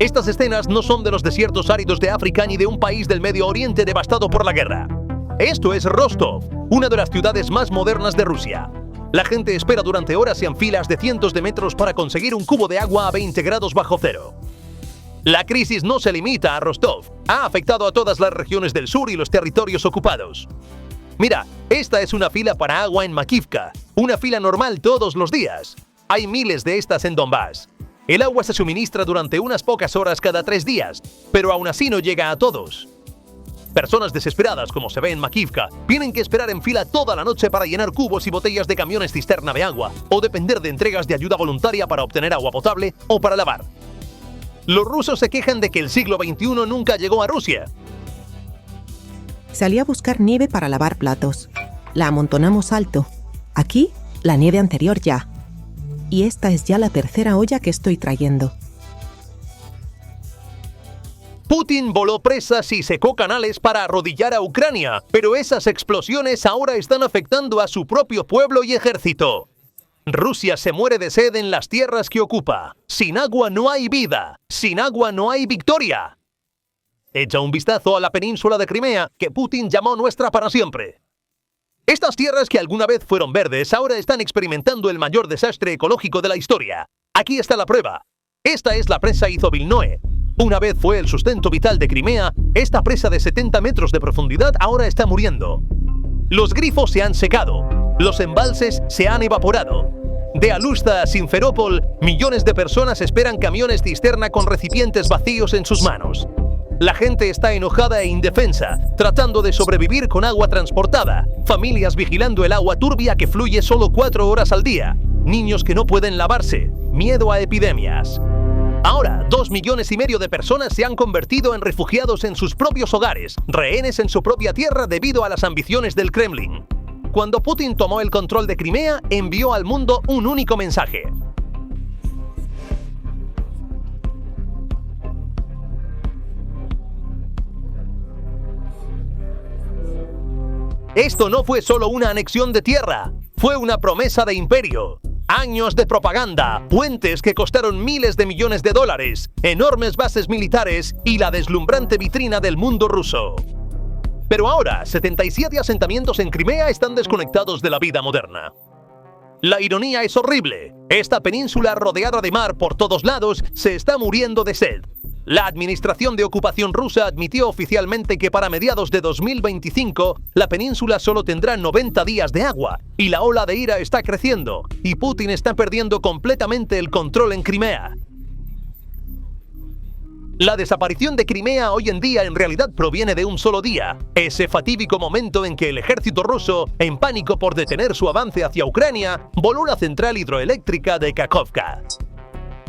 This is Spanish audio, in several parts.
Estas escenas no son de los desiertos áridos de África ni de un país del Medio Oriente devastado por la guerra. Esto es Rostov, una de las ciudades más modernas de Rusia. La gente espera durante horas y en filas de cientos de metros para conseguir un cubo de agua a 20 grados bajo cero. La crisis no se limita a Rostov, ha afectado a todas las regiones del sur y los territorios ocupados. Mira, esta es una fila para agua en Makivka, una fila normal todos los días. Hay miles de estas en Donbass. El agua se suministra durante unas pocas horas cada 3 días, pero aún así no llega a todos. Personas desesperadas, como se ve en Makivka, tienen que esperar en fila toda la noche para llenar cubos y botellas de camiones cisterna de agua, o depender de entregas de ayuda voluntaria para obtener agua potable o para lavar. Los rusos se quejan de que el siglo XXI nunca llegó a Rusia. Salí a buscar nieve para lavar platos. La amontonamos alto. Aquí, la nieve anterior ya. Y esta es ya la tercera olla que estoy trayendo. Putin voló presas y secó canales para arrodillar a Ucrania, pero esas explosiones ahora están afectando a su propio pueblo y ejército. Rusia se muere de sed en las tierras que ocupa. Sin agua no hay vida. Sin agua no hay victoria. Echa un vistazo a la península de Crimea, que Putin llamó nuestra para siempre. Estas tierras que alguna vez fueron verdes ahora están experimentando el mayor desastre ecológico de la historia. Aquí está la prueba. Esta es la presa Izovilnoe. Una vez fue el sustento vital de Crimea, esta presa de 70 metros de profundidad ahora está muriendo. Los grifos se han secado. Los embalses se han evaporado. De Alusta a Simferópol, millones de personas esperan camiones cisterna con recipientes vacíos en sus manos. La gente está enojada e indefensa, tratando de sobrevivir con agua transportada, familias vigilando el agua turbia que fluye solo 4 horas al día, niños que no pueden lavarse, miedo a epidemias. Ahora, 2,5 millones de personas se han convertido en refugiados en sus propios hogares, rehenes en su propia tierra debido a las ambiciones del Kremlin. Cuando Putin tomó el control de Crimea, envió al mundo un único mensaje. Esto no fue solo una anexión de tierra, fue una promesa de imperio. Años de propaganda, puentes que costaron miles de millones de dólares, enormes bases militares y la deslumbrante vitrina del mundo ruso. Pero ahora, 77 asentamientos en Crimea están desconectados de la vida moderna. La ironía es horrible. Esta península rodeada de mar por todos lados se está muriendo de sed. La administración de ocupación rusa admitió oficialmente que para mediados de 2025 la península solo tendrá 90 días de agua y la ola de ira está creciendo y Putin está perdiendo completamente el control en Crimea. La desaparición de Crimea hoy en día en realidad proviene de un solo día, ese fatídico momento en que el ejército ruso, en pánico por detener su avance hacia Ucrania, voló la central hidroeléctrica de Kakhovka.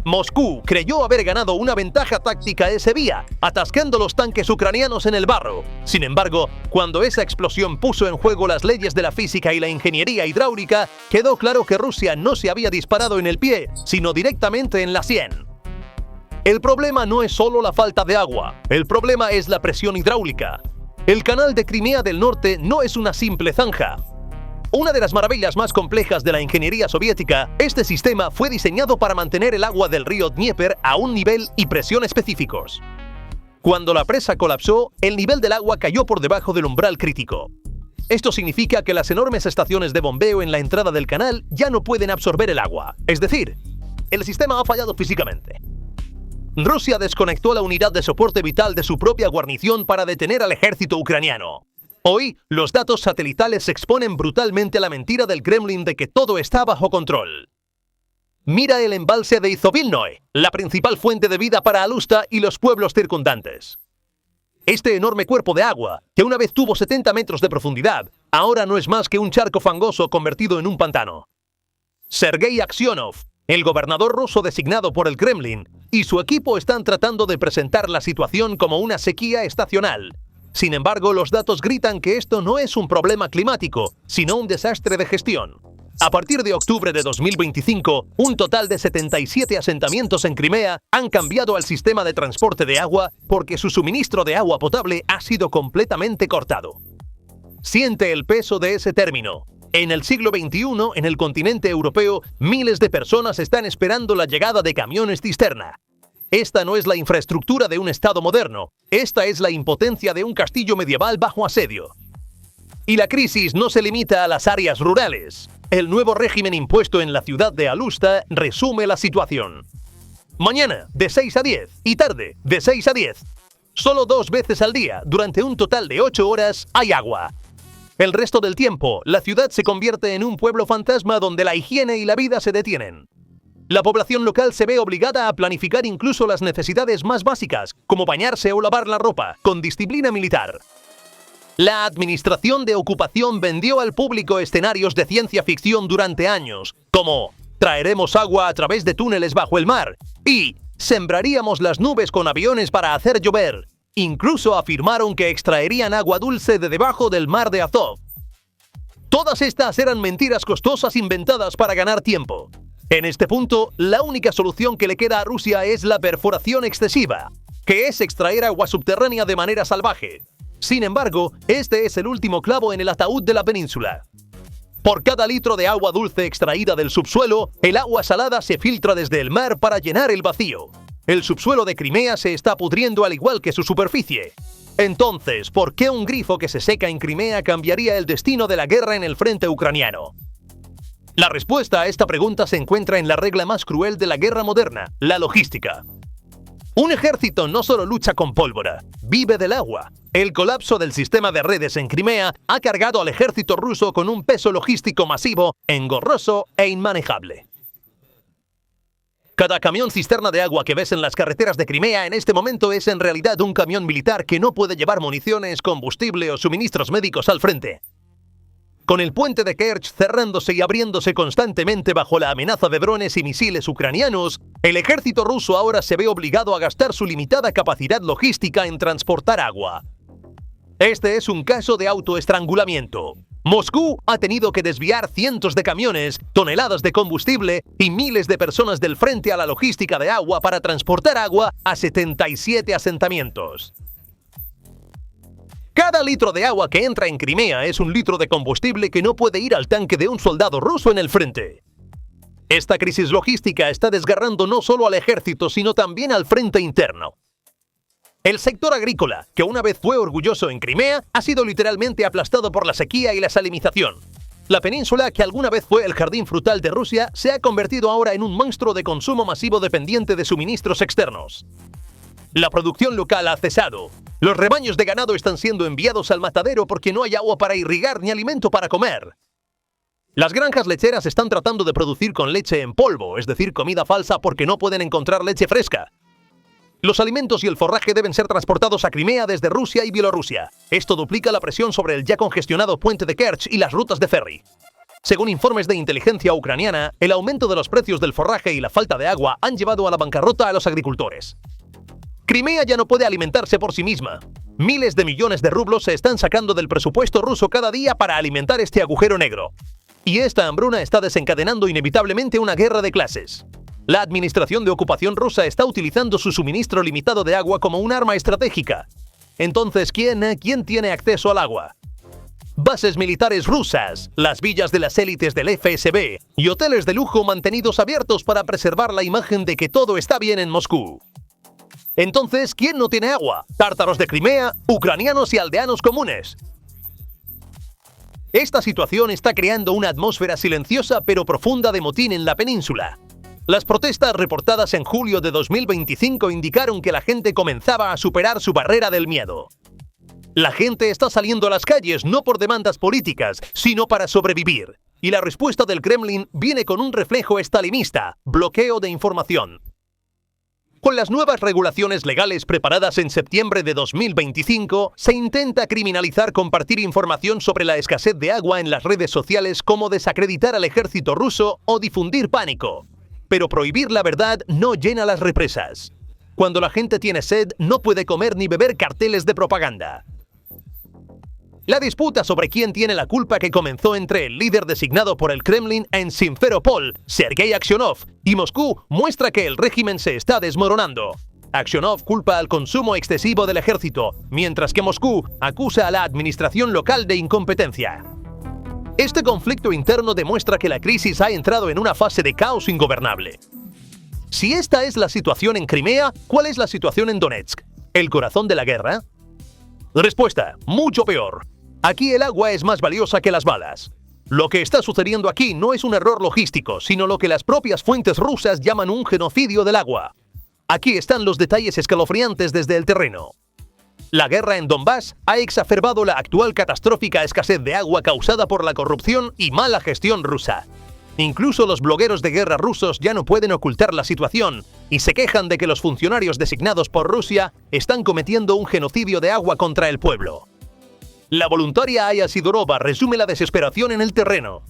Moscú creyó haber ganado una ventaja táctica ese día, atascando los tanques ucranianos en el barro. Sin embargo, cuando esa explosión puso en juego las leyes de la física y la ingeniería hidráulica, quedó claro que Rusia no se había disparado en el pie, sino directamente en la sien. El problema no es solo la falta de agua, el problema es la presión hidráulica. El canal de Crimea del Norte no es una simple zanja. Una de las maravillas más complejas de la ingeniería soviética, este sistema fue diseñado para mantener el agua del río Dnieper a un nivel y presión específicos. Cuando la presa colapsó, el nivel del agua cayó por debajo del umbral crítico. Esto significa que las enormes estaciones de bombeo en la entrada del canal ya no pueden absorber el agua, es decir, el sistema ha fallado físicamente. Rusia desconectó la unidad de soporte vital de su propia guarnición para detener al ejército ucraniano. Hoy, los datos satelitales exponen brutalmente la mentira del Kremlin de que todo está bajo control. Mira el embalse de Izovilnoe, la principal fuente de vida para Alusta y los pueblos circundantes. Este enorme cuerpo de agua, que una vez tuvo 70 metros de profundidad, ahora no es más que un charco fangoso convertido en un pantano. Sergei Aksionov, el gobernador ruso designado por el Kremlin, y su equipo están tratando de presentar la situación como una sequía estacional. Sin embargo, los datos gritan que esto no es un problema climático, sino un desastre de gestión. A partir de octubre de 2025, un total de 77 asentamientos en Crimea han cambiado al sistema de transporte de agua porque su suministro de agua potable ha sido completamente cortado. Siente el peso de ese término. En el siglo XXI, en el continente europeo, miles de personas están esperando la llegada de camiones cisterna. Esta no es la infraestructura de un Estado moderno, esta es la impotencia de un castillo medieval bajo asedio. Y la crisis no se limita a las áreas rurales. El nuevo régimen impuesto en la ciudad de Alusta resume la situación. Mañana, de 6 a 10, y tarde, de 6 a 10. Solo 2 veces al día, durante un total de 8 horas, hay agua. El resto del tiempo, la ciudad se convierte en un pueblo fantasma donde la higiene y la vida se detienen. La población local se ve obligada a planificar incluso las necesidades más básicas, como bañarse o lavar la ropa, con disciplina militar. La Administración de Ocupación vendió al público escenarios de ciencia ficción durante años, como traeremos agua a través de túneles bajo el mar y sembraríamos las nubes con aviones para hacer llover. Incluso afirmaron que extraerían agua dulce de debajo del mar de Azov. Todas estas eran mentiras costosas inventadas para ganar tiempo. En este punto, la única solución que le queda a Rusia es la perforación excesiva, que es extraer agua subterránea de manera salvaje. Sin embargo, este es el último clavo en el ataúd de la península. Por cada litro de agua dulce extraída del subsuelo, el agua salada se filtra desde el mar para llenar el vacío. El subsuelo de Crimea se está pudriendo al igual que su superficie. Entonces, ¿por qué un grifo que se seca en Crimea cambiaría el destino de la guerra en el frente ucraniano? La respuesta a esta pregunta se encuentra en la regla más cruel de la guerra moderna, la logística. Un ejército no solo lucha con pólvora, vive del agua. El colapso del sistema de redes en Crimea ha cargado al ejército ruso con un peso logístico masivo, engorroso e inmanejable. Cada camión cisterna de agua que ves en las carreteras de Crimea en este momento es en realidad un camión militar que no puede llevar municiones, combustible o suministros médicos al frente. Con el puente de Kerch cerrándose y abriéndose constantemente bajo la amenaza de drones y misiles ucranianos, el ejército ruso ahora se ve obligado a gastar su limitada capacidad logística en transportar agua. Este es un caso de autoestrangulamiento. Moscú ha tenido que desviar cientos de camiones, toneladas de combustible y miles de personas del frente a la logística de agua para transportar agua a 77 asentamientos. Cada litro de agua que entra en Crimea es un litro de combustible que no puede ir al tanque de un soldado ruso en el frente. Esta crisis logística está desgarrando no solo al ejército, sino también al frente interno. El sector agrícola, que una vez fue orgulloso en Crimea, ha sido literalmente aplastado por la sequía y la salinización. La península, que alguna vez fue el jardín frutal de Rusia, se ha convertido ahora en un monstruo de consumo masivo dependiente de suministros externos. La producción local ha cesado. Los rebaños de ganado están siendo enviados al matadero porque no hay agua para irrigar ni alimento para comer. Las granjas lecheras están tratando de producir con leche en polvo, es decir, comida falsa porque no pueden encontrar leche fresca. Los alimentos y el forraje deben ser transportados a Crimea desde Rusia y Bielorrusia. Esto duplica la presión sobre el ya congestionado puente de Kerch y las rutas de ferry. Según informes de inteligencia ucraniana, el aumento de los precios del forraje y la falta de agua han llevado a la bancarrota a los agricultores. Crimea ya no puede alimentarse por sí misma. Miles de millones de rublos se están sacando del presupuesto ruso cada día para alimentar este agujero negro. Y esta hambruna está desencadenando inevitablemente una guerra de clases. La administración de ocupación rusa está utilizando su suministro limitado de agua como un arma estratégica. Entonces, ¿quién tiene acceso al agua? Bases militares rusas, las villas de las élites del FSB y hoteles de lujo mantenidos abiertos para preservar la imagen de que todo está bien en Moscú. Entonces, ¿quién no tiene agua? Tártaros de Crimea, ucranianos y aldeanos comunes. Esta situación está creando una atmósfera silenciosa pero profunda de motín en la península. Las protestas reportadas en julio de 2025 indicaron que la gente comenzaba a superar su barrera del miedo. La gente está saliendo a las calles no por demandas políticas, sino para sobrevivir. Y la respuesta del Kremlin viene con un reflejo estalinista: bloqueo de información. Con las nuevas regulaciones legales preparadas en septiembre de 2025, se intenta criminalizar compartir información sobre la escasez de agua en las redes sociales como desacreditar al ejército ruso o difundir pánico. Pero prohibir la verdad no llena las represas. Cuando la gente tiene sed, no puede comer ni beber carteles de propaganda. La disputa sobre quién tiene la culpa que comenzó entre el líder designado por el Kremlin en Simferopol, Sergei Aksionov, y Moscú muestra que el régimen se está desmoronando. Aksionov culpa al consumo excesivo del ejército, mientras que Moscú acusa a la administración local de incompetencia. Este conflicto interno demuestra que la crisis ha entrado en una fase de caos ingobernable. Si esta es la situación en Crimea, ¿cuál es la situación en Donetsk? ¿El corazón de la guerra? Respuesta: mucho peor. Aquí el agua es más valiosa que las balas. Lo que está sucediendo aquí no es un error logístico, sino lo que las propias fuentes rusas llaman un genocidio del agua. Aquí están los detalles escalofriantes desde el terreno. La guerra en Donbass ha exacerbado la actual catastrófica escasez de agua causada por la corrupción y mala gestión rusa. Incluso los blogueros de guerra rusos ya no pueden ocultar la situación y se quejan de que los funcionarios designados por Rusia están cometiendo un genocidio de agua contra el pueblo. La voluntaria Aya Sidorova resume la desesperación en el terreno.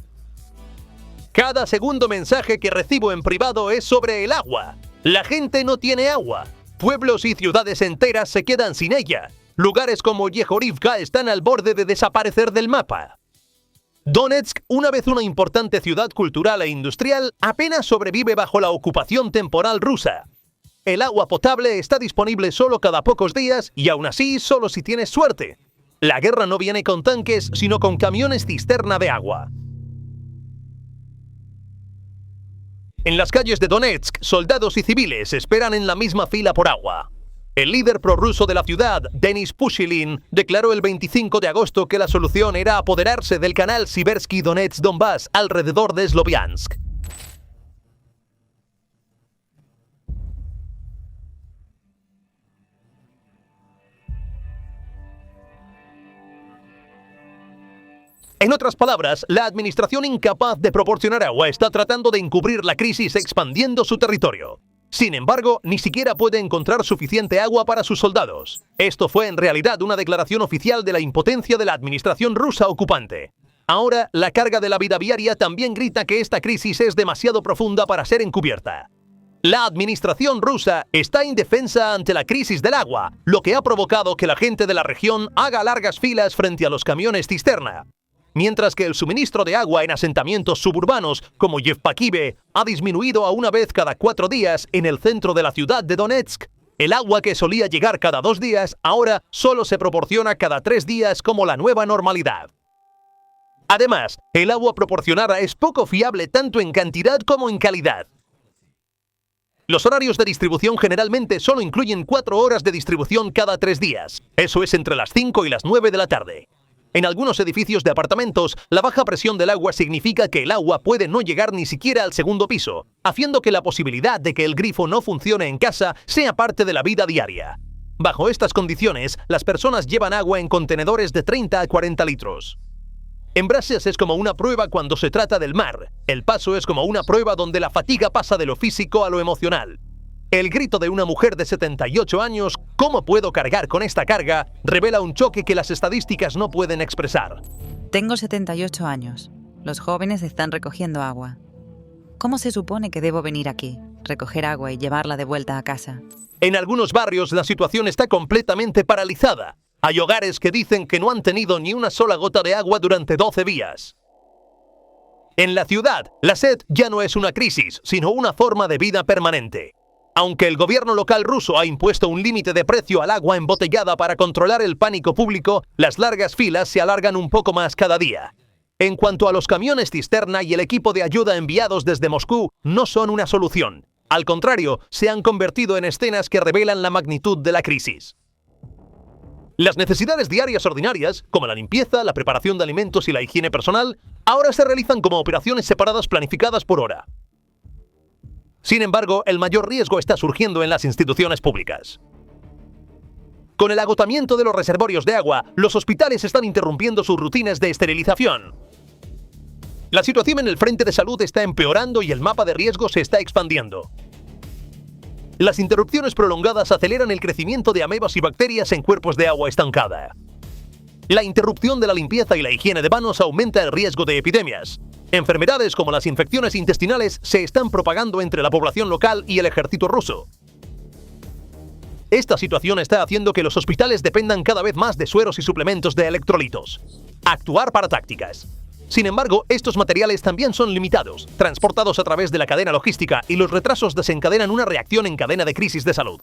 Cada segundo mensaje que recibo en privado es sobre el agua. La gente no tiene agua. Pueblos y ciudades enteras se quedan sin ella. Lugares como Yehorivka están al borde de desaparecer del mapa. Donetsk, una vez una importante ciudad cultural e industrial, apenas sobrevive bajo la ocupación temporal rusa. El agua potable está disponible solo cada pocos días y aún así solo si tienes suerte. La guerra no viene con tanques, sino con camiones cisterna de agua. En las calles de Donetsk, soldados y civiles esperan en la misma fila por agua. El líder prorruso de la ciudad, Denis Pushilin, declaró el 25 de agosto que la solución era apoderarse del canal Siversky Donetsk-Donbass alrededor de Sloviansk. En otras palabras, la administración incapaz de proporcionar agua está tratando de encubrir la crisis expandiendo su territorio. Sin embargo, ni siquiera puede encontrar suficiente agua para sus soldados. Esto fue en realidad una declaración oficial de la impotencia de la administración rusa ocupante. Ahora, la carga de la vida diaria también grita que esta crisis es demasiado profunda para ser encubierta. La administración rusa está indefensa ante la crisis del agua, lo que ha provocado que la gente de la región haga largas filas frente a los camiones cisterna. Mientras que el suministro de agua en asentamientos suburbanos como Yevpakive ha disminuido a una vez cada 4 días en el centro de la ciudad de Donetsk, el agua que solía llegar cada 2 días ahora solo se proporciona cada 3 días como la nueva normalidad. Además, el agua proporcionada es poco fiable tanto en cantidad como en calidad. Los horarios de distribución generalmente solo incluyen 4 horas de distribución cada 3 días. Eso es entre las 5 y las 9 de la tarde. En algunos edificios de apartamentos, la baja presión del agua significa que el agua puede no llegar ni siquiera al segundo piso, haciendo que la posibilidad de que el grifo no funcione en casa sea parte de la vida diaria. Bajo estas condiciones, las personas llevan agua en contenedores de 30 a 40 litros. En Bruselas es como una prueba cuando se trata del mar. El Paso es como una prueba donde la fatiga pasa de lo físico a lo emocional. El grito de una mujer de 78 años, ¿cómo puedo cargar con esta carga?, revela un choque que las estadísticas no pueden expresar. Tengo 78 años. Los jóvenes están recogiendo agua. ¿Cómo se supone que debo venir aquí, recoger agua y llevarla de vuelta a casa? En algunos barrios la situación está completamente paralizada. Hay hogares que dicen que no han tenido ni una sola gota de agua durante 12 días. En la ciudad, la sed ya no es una crisis, sino una forma de vida permanente. Aunque el gobierno local ruso ha impuesto un límite de precio al agua embotellada para controlar el pánico público, las largas filas se alargan un poco más cada día. En cuanto a los camiones cisterna y el equipo de ayuda enviados desde Moscú, no son una solución. Al contrario, se han convertido en escenas que revelan la magnitud de la crisis. Las necesidades diarias ordinarias, como la limpieza, la preparación de alimentos y la higiene personal, ahora se realizan como operaciones separadas planificadas por hora. Sin embargo, el mayor riesgo está surgiendo en las instituciones públicas. Con el agotamiento de los reservorios de agua, los hospitales están interrumpiendo sus rutinas de esterilización. La situación en el frente de salud está empeorando y el mapa de riesgo se está expandiendo. Las interrupciones prolongadas aceleran el crecimiento de amebas y bacterias en cuerpos de agua estancada. La interrupción de la limpieza y la higiene de manos aumenta el riesgo de epidemias. Enfermedades como las infecciones intestinales se están propagando entre la población local y el ejército ruso. Esta situación está haciendo que los hospitales dependan cada vez más de sueros y suplementos de electrolitos. Actuar para tácticas. Sin embargo, estos materiales también son limitados, transportados a través de la cadena logística, y los retrasos desencadenan una reacción en cadena de crisis de salud.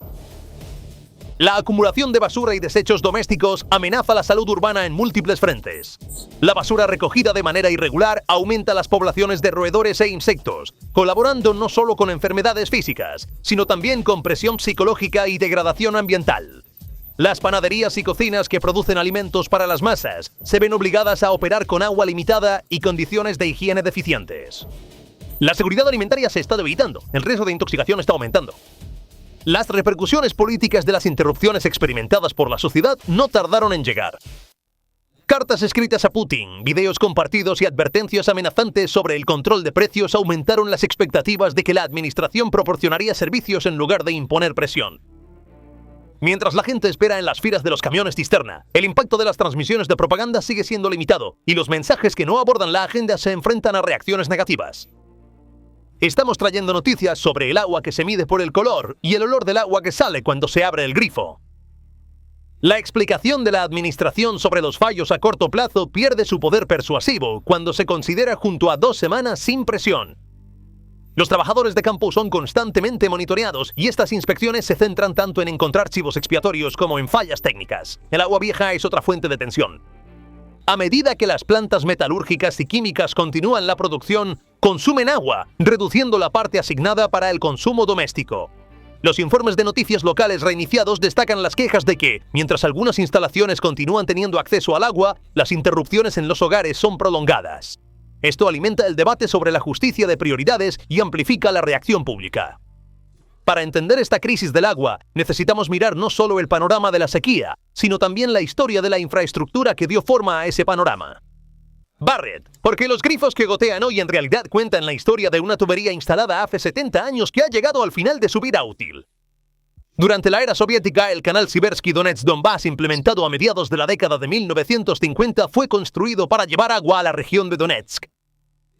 La acumulación de basura y desechos domésticos amenaza la salud urbana en múltiples frentes. La basura recogida de manera irregular aumenta las poblaciones de roedores e insectos, colaborando no solo con enfermedades físicas, sino también con presión psicológica y degradación ambiental. Las panaderías y cocinas que producen alimentos para las masas se ven obligadas a operar con agua limitada y condiciones de higiene deficientes. La seguridad alimentaria se está debilitando, el riesgo de intoxicación está aumentando. Las repercusiones políticas de las interrupciones experimentadas por la sociedad no tardaron en llegar. Cartas escritas a Putin, videos compartidos y advertencias amenazantes sobre el control de precios aumentaron las expectativas de que la administración proporcionaría servicios en lugar de imponer presión. Mientras la gente espera en las filas de los camiones cisterna, el impacto de las transmisiones de propaganda sigue siendo limitado y los mensajes que no abordan la agenda se enfrentan a reacciones negativas. Estamos trayendo noticias sobre el agua que se mide por el color y el olor del agua que sale cuando se abre el grifo. La explicación de la administración sobre los fallos a corto plazo pierde su poder persuasivo cuando se considera junto a 2 semanas sin presión. Los trabajadores de campo son constantemente monitoreados y estas inspecciones se centran tanto en encontrar chivos expiatorios como en fallas técnicas. El agua vieja es otra fuente de tensión. A medida que las plantas metalúrgicas y químicas continúan la producción, consumen agua, reduciendo la parte asignada para el consumo doméstico. Los informes de noticias locales reiniciados destacan las quejas de que, mientras algunas instalaciones continúan teniendo acceso al agua, las interrupciones en los hogares son prolongadas. Esto alimenta el debate sobre la justicia de prioridades y amplifica la reacción pública. Para entender esta crisis del agua, necesitamos mirar no solo el panorama de la sequía, sino también la historia de la infraestructura que dio forma a ese panorama. Barrett, porque los grifos que gotean hoy en realidad cuentan la historia de una tubería instalada hace 70 años que ha llegado al final de su vida útil. Durante la era soviética, el canal Siversky-Donetsk-Donbas, implementado a mediados de la década de 1950, fue construido para llevar agua a la región de Donetsk.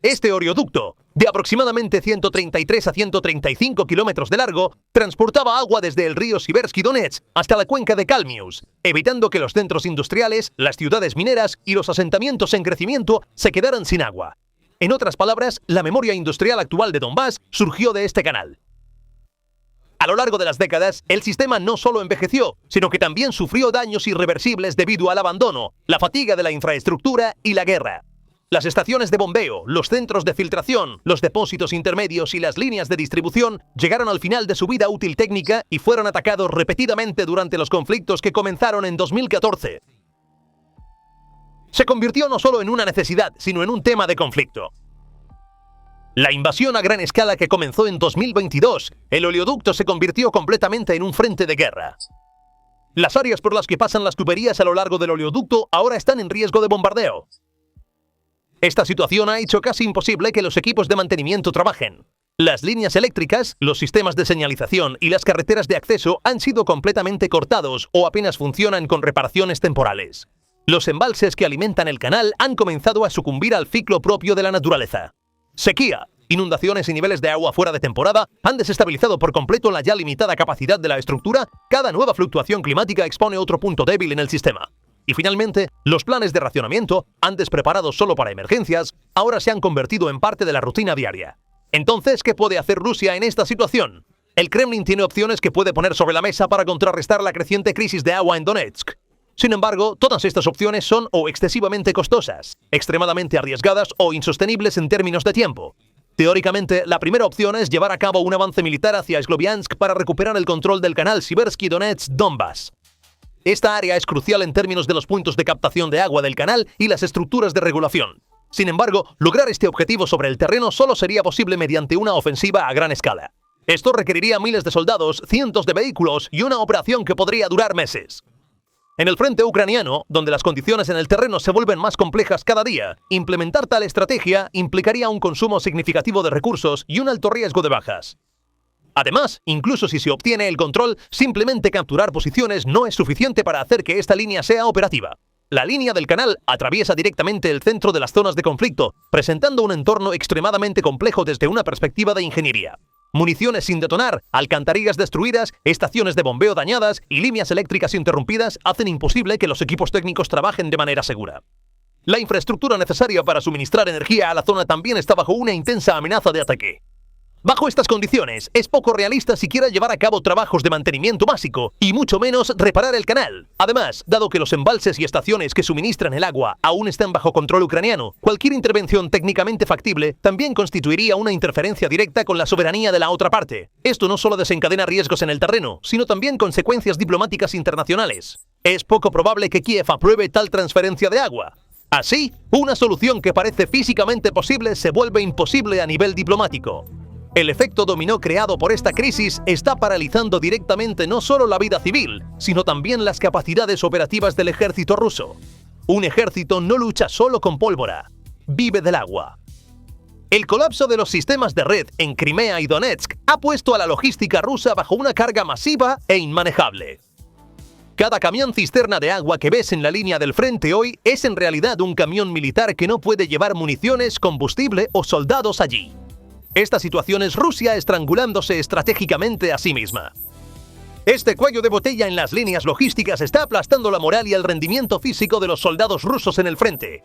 Este oleoducto, de aproximadamente 133 a 135 kilómetros de largo, transportaba agua desde el río Siversky-Donetsk hasta la cuenca de Kalmius, evitando que los centros industriales, las ciudades mineras y los asentamientos en crecimiento se quedaran sin agua. En otras palabras, la memoria industrial actual de Donbas surgió de este canal. A lo largo de las décadas, el sistema no solo envejeció, sino que también sufrió daños irreversibles debido al abandono, la fatiga de la infraestructura y la guerra. Las estaciones de bombeo, los centros de filtración, los depósitos intermedios y las líneas de distribución llegaron al final de su vida útil técnica y fueron atacados repetidamente durante los conflictos que comenzaron en 2014. Se convirtió no solo en una necesidad, sino en un tema de conflicto. La invasión a gran escala que comenzó en 2022, el oleoducto se convirtió completamente en un frente de guerra. Las áreas por las que pasan las tuberías a lo largo del oleoducto ahora están en riesgo de bombardeo. Esta situación ha hecho casi imposible que los equipos de mantenimiento trabajen. Las líneas eléctricas, los sistemas de señalización y las carreteras de acceso han sido completamente cortados o apenas funcionan con reparaciones temporales. Los embalses que alimentan el canal han comenzado a sucumbir al ciclo propio de la naturaleza. Sequía, inundaciones y niveles de agua fuera de temporada han desestabilizado por completo la ya limitada capacidad de la estructura. Cada nueva fluctuación climática expone otro punto débil en el sistema. Y finalmente, los planes de racionamiento, antes preparados solo para emergencias, ahora se han convertido en parte de la rutina diaria. Entonces, ¿qué puede hacer Rusia en esta situación? El Kremlin tiene opciones que puede poner sobre la mesa para contrarrestar la creciente crisis de agua en Donetsk. Sin embargo, todas estas opciones son o excesivamente costosas, extremadamente arriesgadas o insostenibles en términos de tiempo. Teóricamente, la primera opción es llevar a cabo un avance militar hacia Sloviansk para recuperar el control del canal Siversky-Donetsk-Donbas. Esta área es crucial en términos de los puntos de captación de agua del canal y las estructuras de regulación. Sin embargo, lograr este objetivo sobre el terreno solo sería posible mediante una ofensiva a gran escala. Esto requeriría miles de soldados, cientos de vehículos y una operación que podría durar meses. En el frente ucraniano, donde las condiciones en el terreno se vuelven más complejas cada día, implementar tal estrategia implicaría un consumo significativo de recursos y un alto riesgo de bajas. Además, incluso si se obtiene el control, simplemente capturar posiciones no es suficiente para hacer que esta línea sea operativa. La línea del canal atraviesa directamente el centro de las zonas de conflicto, presentando un entorno extremadamente complejo desde una perspectiva de ingeniería. Municiones sin detonar, alcantarillas destruidas, estaciones de bombeo dañadas y líneas eléctricas interrumpidas hacen imposible que los equipos técnicos trabajen de manera segura. La infraestructura necesaria para suministrar energía a la zona también está bajo una intensa amenaza de ataque. Bajo estas condiciones, es poco realista siquiera llevar a cabo trabajos de mantenimiento básico, y mucho menos reparar el canal. Además, dado que los embalses y estaciones que suministran el agua aún están bajo control ucraniano, cualquier intervención técnicamente factible también constituiría una interferencia directa con la soberanía de la otra parte. Esto no solo desencadena riesgos en el terreno, sino también consecuencias diplomáticas internacionales. Es poco probable que Kiev apruebe tal transferencia de agua. Así, una solución que parece físicamente posible se vuelve imposible a nivel diplomático. El efecto dominó creado por esta crisis está paralizando directamente no solo la vida civil, sino también las capacidades operativas del ejército ruso. Un ejército no lucha solo con pólvora, vive del agua. El colapso de los sistemas de red en Crimea y Donetsk ha puesto a la logística rusa bajo una carga masiva e inmanejable. Cada camión cisterna de agua que ves en la línea del frente hoy es en realidad un camión militar que no puede llevar municiones, combustible o soldados allí. Esta situación es Rusia estrangulándose estratégicamente a sí misma. Este cuello de botella en las líneas logísticas está aplastando la moral y el rendimiento físico de los soldados rusos en el frente.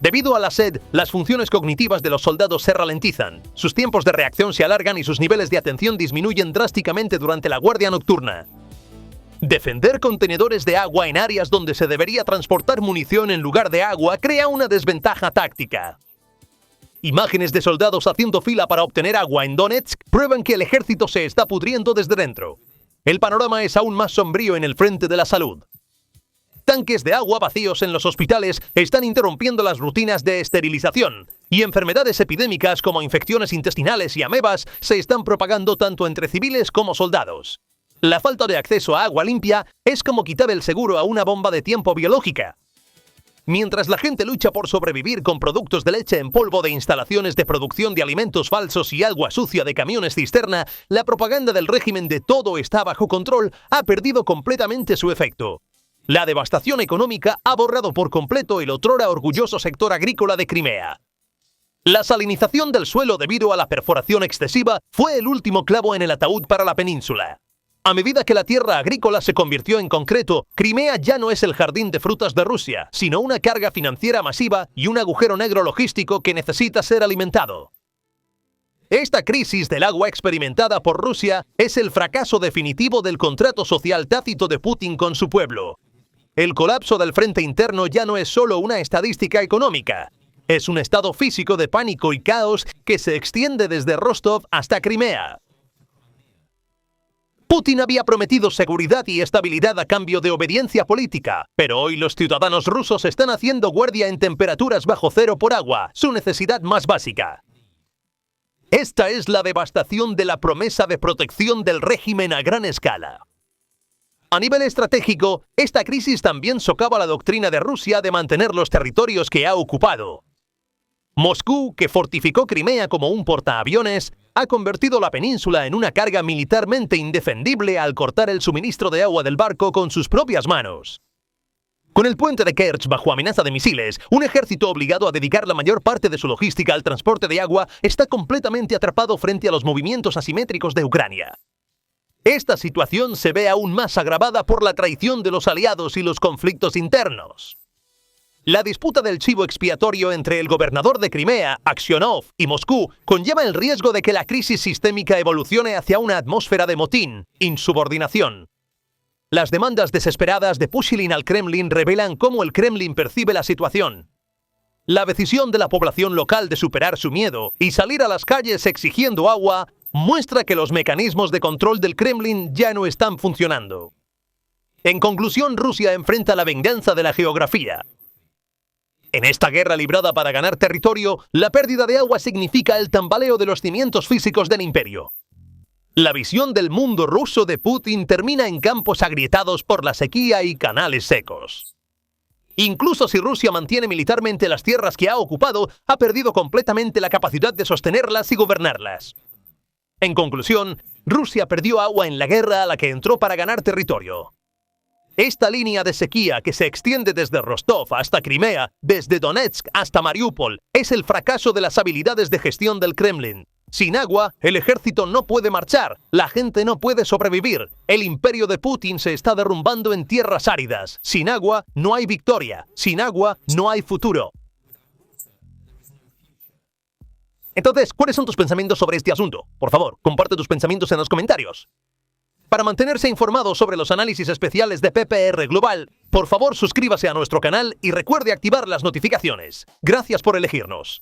Debido a la sed, las funciones cognitivas de los soldados se ralentizan, sus tiempos de reacción se alargan y sus niveles de atención disminuyen drásticamente durante la guardia nocturna. Defender contenedores de agua en áreas donde se debería transportar munición en lugar de agua crea una desventaja táctica. Imágenes de soldados haciendo fila para obtener agua en Donetsk prueban que el ejército se está pudriendo desde dentro. El panorama es aún más sombrío en el frente de la salud. Tanques de agua vacíos en los hospitales están interrumpiendo las rutinas de esterilización, y enfermedades epidémicas como infecciones intestinales y amebas se están propagando tanto entre civiles como soldados. La falta de acceso a agua limpia es como quitar el seguro a una bomba de tiempo biológica. Mientras la gente lucha por sobrevivir con productos de leche en polvo de instalaciones de producción de alimentos falsos y agua sucia de camiones cisterna, la propaganda del régimen de todo está bajo control ha perdido completamente su efecto. La devastación económica ha borrado por completo el otrora orgulloso sector agrícola de Crimea. La salinización del suelo debido a la perforación excesiva fue el último clavo en el ataúd para la península. A medida que la tierra agrícola se convirtió en concreto, Crimea ya no es el jardín de frutas de Rusia, sino una carga financiera masiva y un agujero negro logístico que necesita ser alimentado. Esta crisis del agua experimentada por Rusia es el fracaso definitivo del contrato social tácito de Putin con su pueblo. El colapso del frente interno ya no es solo una estadística económica, es un estado físico de pánico y caos que se extiende desde Rostov hasta Crimea. Putin había prometido seguridad y estabilidad a cambio de obediencia política, pero hoy los ciudadanos rusos están haciendo guardia en temperaturas bajo cero por agua, su necesidad más básica. Esta es la devastación de la promesa de protección del régimen a gran escala. A nivel estratégico, esta crisis también socava la doctrina de Rusia de mantener los territorios que ha ocupado. Moscú, que fortificó Crimea como un portaaviones, ha convertido la península en una carga militarmente indefendible al cortar el suministro de agua del barco con sus propias manos. Con el puente de Kerch bajo amenaza de misiles, un ejército obligado a dedicar la mayor parte de su logística al transporte de agua está completamente atrapado frente a los movimientos asimétricos de Ucrania. Esta situación se ve aún más agravada por la traición de los aliados y los conflictos internos. La disputa del chivo expiatorio entre el gobernador de Crimea, Aksionov, y Moscú conlleva el riesgo de que la crisis sistémica evolucione hacia una atmósfera de motín, insubordinación. Las demandas desesperadas de Pushilin al Kremlin revelan cómo el Kremlin percibe la situación. La decisión de la población local de superar su miedo y salir a las calles exigiendo agua muestra que los mecanismos de control del Kremlin ya no están funcionando. En conclusión, Rusia enfrenta la venganza de la geografía. En esta guerra librada para ganar territorio, la pérdida de agua significa el tambaleo de los cimientos físicos del imperio. La visión del mundo ruso de Putin termina en campos agrietados por la sequía y canales secos. Incluso si Rusia mantiene militarmente las tierras que ha ocupado, ha perdido completamente la capacidad de sostenerlas y gobernarlas. En conclusión, Rusia perdió agua en la guerra a la que entró para ganar territorio. Esta línea de sequía que se extiende desde Rostov hasta Crimea, desde Donetsk hasta Mariupol, es el fracaso de las habilidades de gestión del Kremlin. Sin agua, el ejército no puede marchar, la gente no puede sobrevivir, el imperio de Putin se está derrumbando en tierras áridas. Sin agua, no hay victoria, sin agua, no hay futuro. Entonces, ¿cuáles son tus pensamientos sobre este asunto? Por favor, comparte tus pensamientos en los comentarios. Para mantenerse informado sobre los análisis especiales de PPR Global, por favor suscríbase a nuestro canal y recuerde activar las notificaciones. Gracias por elegirnos.